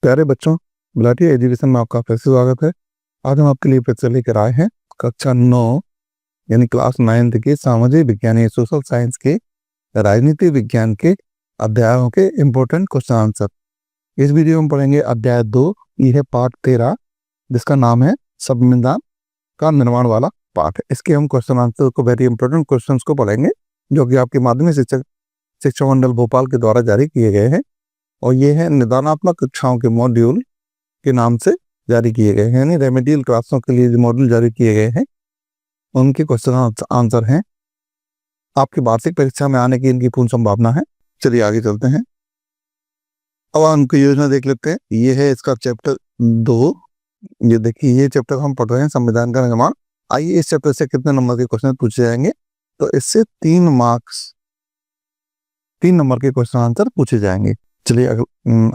प्यारे बच्चों, गुलाटी एजुकेशन में आपका फिर से स्वागत है। आज हम आपके लिए फिर से लेकर आए हैं कक्षा 9 यानी क्लास 9th के सामाजिक विज्ञान या सोशल साइंस के राजनीति विज्ञान के अध्यायों के इम्पोर्टेंट क्वेश्चन आंसर। इस वीडियो में पढ़ेंगे अध्याय 2, ये है पाठ 13, जिसका नाम है संविधान का निर्माण वाला पाठ। इसके हम क्वेश्चन आंसर को, वेरी इंपॉर्टेंट क्वेश्चंस को पढ़ेंगे, जो कि आपके माध्यमिक शिक्षा मंडल भोपाल के द्वारा जारी किए गए हैं, और ये है निदानात्मक कक्षाओं के मॉड्यूल के नाम से जारी किए गए हैं, यानी रेमेडियल क्लासों के लिए जो मॉड्यूल जारी किए गए हैं उनके क्वेश्चन आंसर हैं। आपकी वार्षिक परीक्षा में आने की इनकी पूर्ण संभावना है। चलिए आगे चलते हैं। अब उनकी योजना देख लेते हैं। ये है इसका चैप्टर 2। ये देखिए, ये चैप्टर हम पढ़ रहे हैं संविधान का निर्माण। आइए इस चैप्टर से कितने नंबर के क्वेश्चन पूछे जाएंगे, तो इससे 3 नंबर के क्वेश्चन आंसर पूछे जाएंगे। चलिए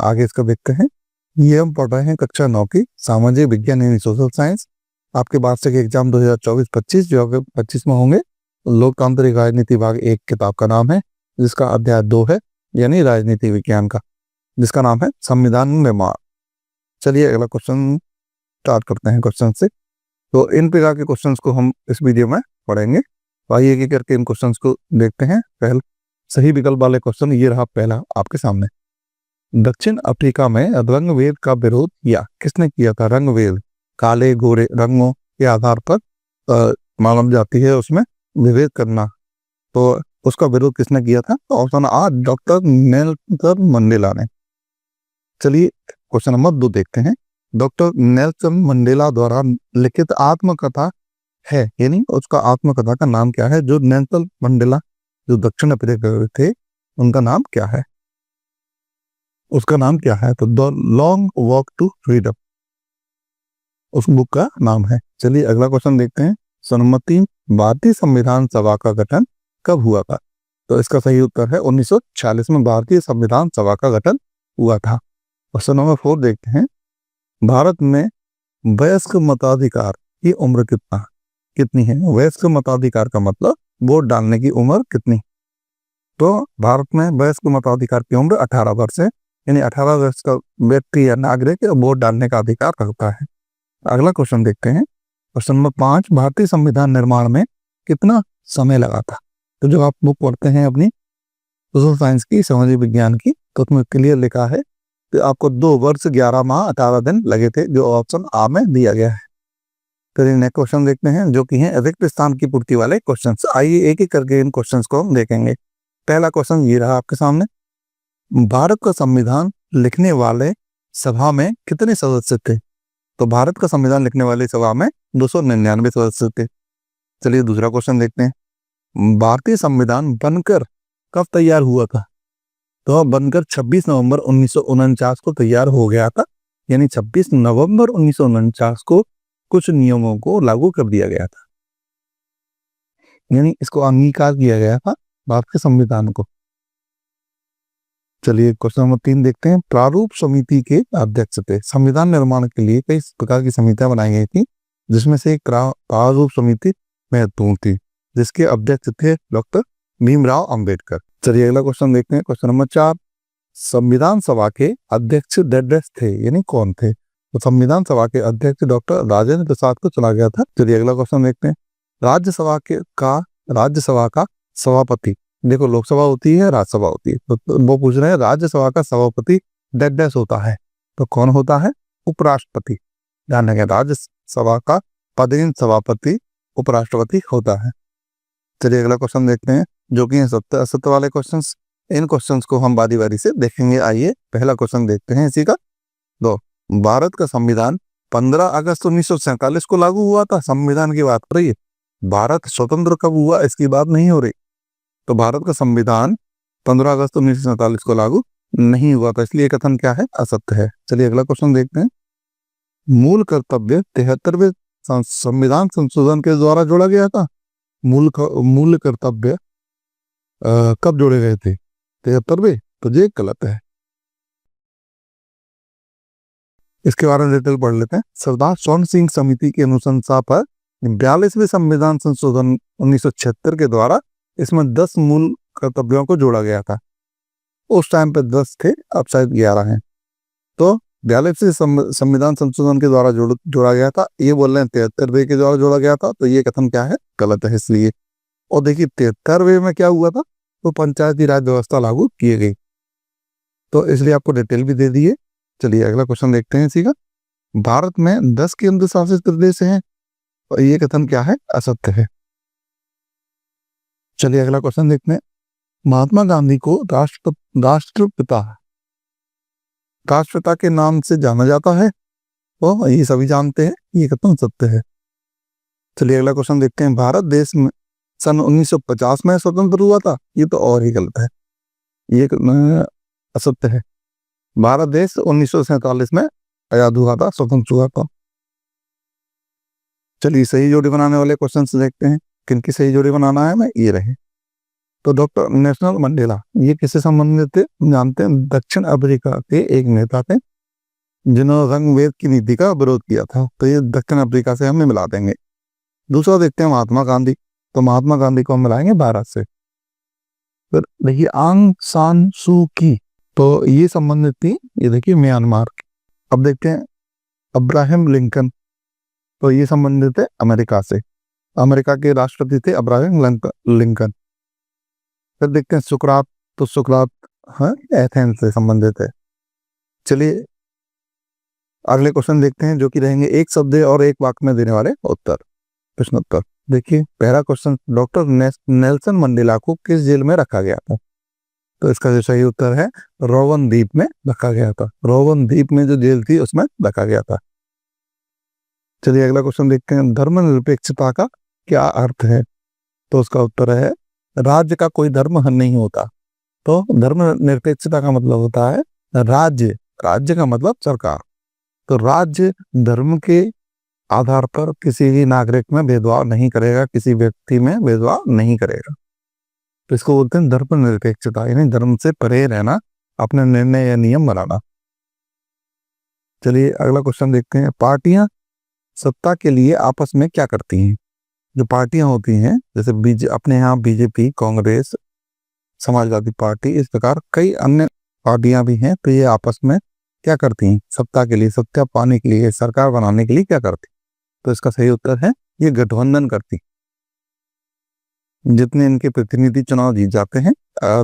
आगे इसका देखते हैं। ये हम पढ़ रहे हैं कक्षा 9 की सामाजिक विज्ञान यानी सोशल साइंस। आपके वार्षिक एग्जाम 2024-25 जो अगर 25 में होंगे, लोकतांत्रिक राजनीति भाग 1 किताब का नाम है, जिसका अध्याय 2 है यानी राजनीति विज्ञान का, जिसका नाम है संविधान निर्माण। चलिए अगला क्वेश्चन स्टार्ट करते हैं क्वेश्चन से। तो इन प्रकार के क्वेश्चंस को हम इस वीडियो में पढ़ेंगे। तो आइए एक करके इन क्वेश्चंस को देखते हैं। पहले सही विकल्प वाले क्वेश्चन, ये रहा पहला आपके सामने। दक्षिण अफ्रीका में रंगभेद का विरोध किया, किसने किया था? रंगभेद, काले गोरे रंगों के आधार पर मालूम जाती है उसमें विभेद करना, तो उसका विरोध किसने किया था? तो ऑप्शन आ, डॉक्टर नेल्सन मंडेला ने। चलिए क्वेश्चन नंबर 2 देखते हैं। डॉक्टर नेल्सन मंडेला द्वारा लिखित आत्मकथा है, यानी उसका आत्मकथा का नाम क्या है? जो नेल्सन मंडेला जो दक्षिण अफ्रीका थे, उनका नाम क्या है? उसका नाम क्या है? तो the long walk to freedom उस बुक का नाम है। चलिए अगला क्वेश्चन देखते हैं। क्वेश्चन नंबर 3, भारतीय संविधान सभा का गठन कब हुआ था? तो इसका सही उत्तर है 1946 में भारतीय संविधान सभा का गठन हुआ था। क्वेश्चन नंबर 4 देखते हैं। भारत में वयस्क मताधिकार की उम्र कितनी है? वयस्क मताधिकार का मतलब वोट डालने की उम्र कितनी? तो भारत में वयस्क मताधिकार की उम्र 18 वर्ष है, यानी 18 वर्ष का व्यक्ति या नागरिक वोट डालने का अधिकार रखता है। अगला क्वेश्चन देखते हैं। क्वेश्चन नंबर 5, भारतीय संविधान निर्माण में कितना समय लगा था? तो जो आप बुक पढ़ते हैं अपनी सोशल साइंस की, सामाजिक विज्ञान की, तो उसमें क्लियर लिखा है कि आपको 2 वर्ष 11 माह 18 दिन लगे थे, जो ऑप्शन आ में दिया गया है। चलिए नेक्स्ट क्वेश्चन देखते हैं, जो कि है रिक्त स्थान की पूर्ति वाले क्वेश्चन। आइए एक एक करके इन क्वेश्चन को हम देखेंगे। पहला क्वेश्चन ये रहा आपके सामने। भारत का संविधान लिखने वाले सभा में कितने सदस्य थे? तो भारत का संविधान लिखने वाली सभा में 299 सदस्य थे। चलिए दूसरा क्वेश्चन देखते हैं। भारतीय संविधान बनकर कब तैयार हुआ था? तो बनकर 26 नवंबर 1949 को तैयार हो गया था, यानी 26 नवंबर 1949 को कुछ नियमों को लागू कर दिया गया था, यानी इसको अंगीकार किया गया था भारत के संविधान को। चलिए क्वेश्चन नंबर 3 देखते हैं। प्रारूप समिति के अध्यक्ष थे। संविधान निर्माण के लिए कई प्रकार की समितियां बनाई गई थी, जिसमें से एक प्रारूप समिति महत्वपूर्ण थी, जिसके अध्यक्ष थे डॉक्टर भीमराव अंबेडकर। चलिए अगला क्वेश्चन देखते हैं। क्वेश्चन नंबर 4, संविधान सभा के अध्यक्ष थे, यानी कौन थे? तो संविधान सभा के अध्यक्ष डॉक्टर राजेंद्र प्रसाद को चुना गया था। चलिए अगला क्वेश्चन देखते हैं। राज्यसभा का सभापति, देखो लोकसभा होती है, राज्यसभा होती है, तो वो पूछ रहे हैं राज्यसभा का सभापति डैश होता है, तो कौन होता है? उपराष्ट्रपति। ध्यान रखें, राज्यसभा का पदेन सभापति उपराष्ट्रपति होता है। चलिए अगला क्वेश्चन देखते हैं, जो कि सत्य असत्य वाले क्वेश्चंस। इन क्वेश्चंस को हम बारी बारी से देखेंगे। आइए पहला क्वेश्चन देखते हैं इसी का। तो भारत का संविधान 15 अगस्त 1947 को लागू हुआ था। संविधान की बात कर रही है, भारत स्वतंत्र कब हुआ इसकी बात नहीं हो रही। तो भारत का संविधान 15 अगस्त 1947 को लागू नहीं हुआ था, इसलिए कथन क्या है? असत्य है। चलिए अगला क्वेश्चन देखते हैं। मूल कर्तव्य 73वें संविधान संशोधन के द्वारा जोड़ा गया था। मूल कर्तव्य कब जोड़े गए थे? 73वें, तो ये गलत है। इसके बारे में डिटेल पढ़ लेते हैं। सरदार स्वर्ण सिंह समिति की अनुशंसा पर 42वें संविधान संशोधन 1976 के द्वारा इसमें 10 मूल कर्तव्यों को जोड़ा गया था। उस टाइम पे 10 थे, अब शायद 11 हैं। तो 42 संविधान संशोधन के द्वारा जोड़ा गया था, ये बोल रहे हैं 73वें के द्वारा जोड़ा गया था, तो ये कथन क्या है? गलत है इसलिए। और देखिए 73वें में क्या हुआ था? तो पंचायती राज व्यवस्था लागू की गई, तो इसलिए आपको डिटेल भी दे दिए। चलिए अगला क्वेश्चन देखते हैं इसी का। भारत में 10 केंद्र शासित प्रदेश हैं, और ये कथन क्या है? असत्य है। चलिए अगला क्वेश्चन देखते हैं। महात्मा गांधी को राष्ट्रपिता के नाम से जाना जाता है, तो ये सभी जानते हैं, ये कथन सत्य है। चलिए अगला क्वेश्चन देखते हैं। भारत देश में सन 1950 में स्वतंत्र हुआ था, ये तो और ही गलत है, ये असत्य है। भारत देश 1947 में आजाद हुआ था, स्वतंत्र हुआ था। चलिए सही जोड़ी बनाने वाले क्वेश्चन देखते हैं। किनकी सही जोड़ी बनाना है? मैं ये रहे। तो डॉक्टर नेल्सन मंडेला, ये किससे संबंधित थे? जानते हैं, दक्षिण अफ्रीका के एक नेता थे जिन्होंने रंगभेद की नीति का विरोध किया था, तो ये दक्षिण अफ्रीका से हमें मिला देंगे। दूसरा देखते हैं महात्मा गांधी, तो महात्मा गांधी को हम मिलाएंगे भारत से। फिर देखिए आंग सान सू की, तो ये संबंधित थी, ये देखिए म्यांमार की। अब देखते हैं अब्राहम लिंकन, तो ये संबंधित है अमेरिका से, अमेरिका के राष्ट्रपति थे अब्राहम लिंकन। फिर देखते हैं सुकरात, तो सुकरात एथेंस से संबंधित है। चलिए अगले क्वेश्चन देखते हैं, जो कि रहेंगे एक शब्द और एक वाक्य में देने वाले उत्तर, प्रश्न उत्तर। देखिए पहला क्वेश्चन, डॉक्टर नेल्सन मंडेला को किस जेल में रखा गया था? तो इसका जो सही उत्तर है रोवन द्वीप में रखा गया था। रोवन द्वीप में जो जेल थी उसमें रखा गया था। चलिए अगला क्वेश्चन देखते हैं। धर्मनिरपेक्षता का क्या अर्थ है? तो उसका उत्तर है राज्य का कोई धर्म नहीं होता। तो धर्मनिरपेक्षता का मतलब होता है राज्य, राज्य का मतलब सरकार। तो राज्य धर्म के आधार पर किसी भी नागरिक में भेदभाव नहीं करेगा, किसी व्यक्ति में भेदभाव नहीं करेगा, तो इसको बोलते हैं धर्मनिरपेक्षता, यानी धर्म से परे रहना, अपने निर्णय या नियम बनाना। चलिए अगला क्वेश्चन देखते हैं। पार्टियां सत्ता के लिए आपस में क्या करती हैं? जो पार्टियां होती हैं, जैसे अपने यहाँ बीजेपी, कांग्रेस, समाजवादी पार्टी, इस प्रकार कई अन्य पार्टियां भी हैं, तो ये आपस में क्या करती हैं? सत्ता के लिए, सत्ता पाने के लिए, सरकार बनाने के लिए क्या करती? तो इसका सही उत्तर है ये गठबंधन करती। जितने इनके प्रतिनिधि चुनाव जीत जाते हैं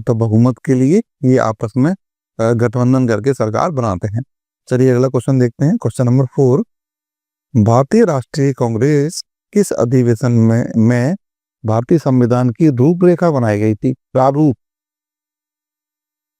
तो बहुमत के लिए ये आपस में गठबंधन करके सरकार बनाते हैं। चलिए अगला क्वेश्चन देखते हैं। क्वेश्चन नंबर 4, भारतीय राष्ट्रीय कांग्रेस किस अधिवेशन में भारतीय संविधान की रूपरेखा बनाई गई थी? प्रारूप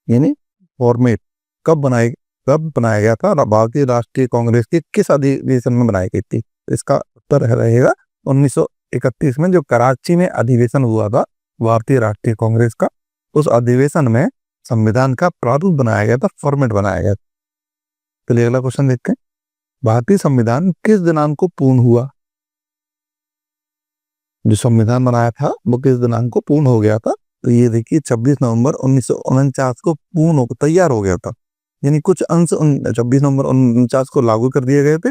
यानी फॉर्मेट कब बनाया गया था? भारतीय राष्ट्रीय कांग्रेस की किस अधिवेशन में बनाई गई थी? इसका उत्तर रहेगा 1931 में जो कराची में अधिवेशन हुआ था भारतीय राष्ट्रीय कांग्रेस का, उस अधिवेशन में संविधान का प्रारूप बनाया गया था, फॉर्मेट बनाया गया था। चलिए अगला क्वेश्चन देखते हैं। भारतीय संविधान किस दिनांक को पूर्ण हुआ? जो संविधान बनाया था वो किस दिनांक को पूर्ण हो गया था? तो ये देखिए 26 नवंबर 1949 को पूर्ण तैयार हो गया था, यानी कुछ अंश 26 नवंबर 1949 को लागू कर दिए गए थे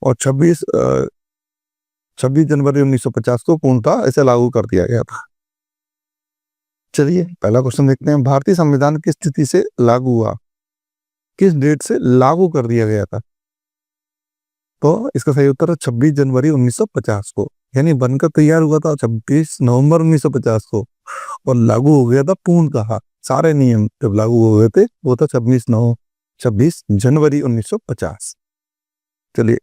और 26 जनवरी 1950 को पूर्णतः इसे लागू कर दिया गया था। चलिए पहला क्वेश्चन देखते हैं। भारतीय संविधान किस तिथि से लागू हुआ? किस डेट से लागू कर दिया गया था? तो इसका सही उत्तर है 26 जनवरी 1950 को, यानी बनकर तैयार हुआ था 26 नवंबर 1950 को और लागू हो गया था पूर्णतः। सारे नियम जब लागू हो गए थे वो था 26 जनवरी 1950। चलिए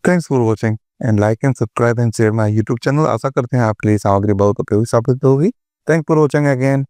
thanks for watching and like and subscribe and share my YouTube channel. आशा करते हैं आपके लिए सामग्री बहुत उपयोगी साबित होगी। Thanks for watching again.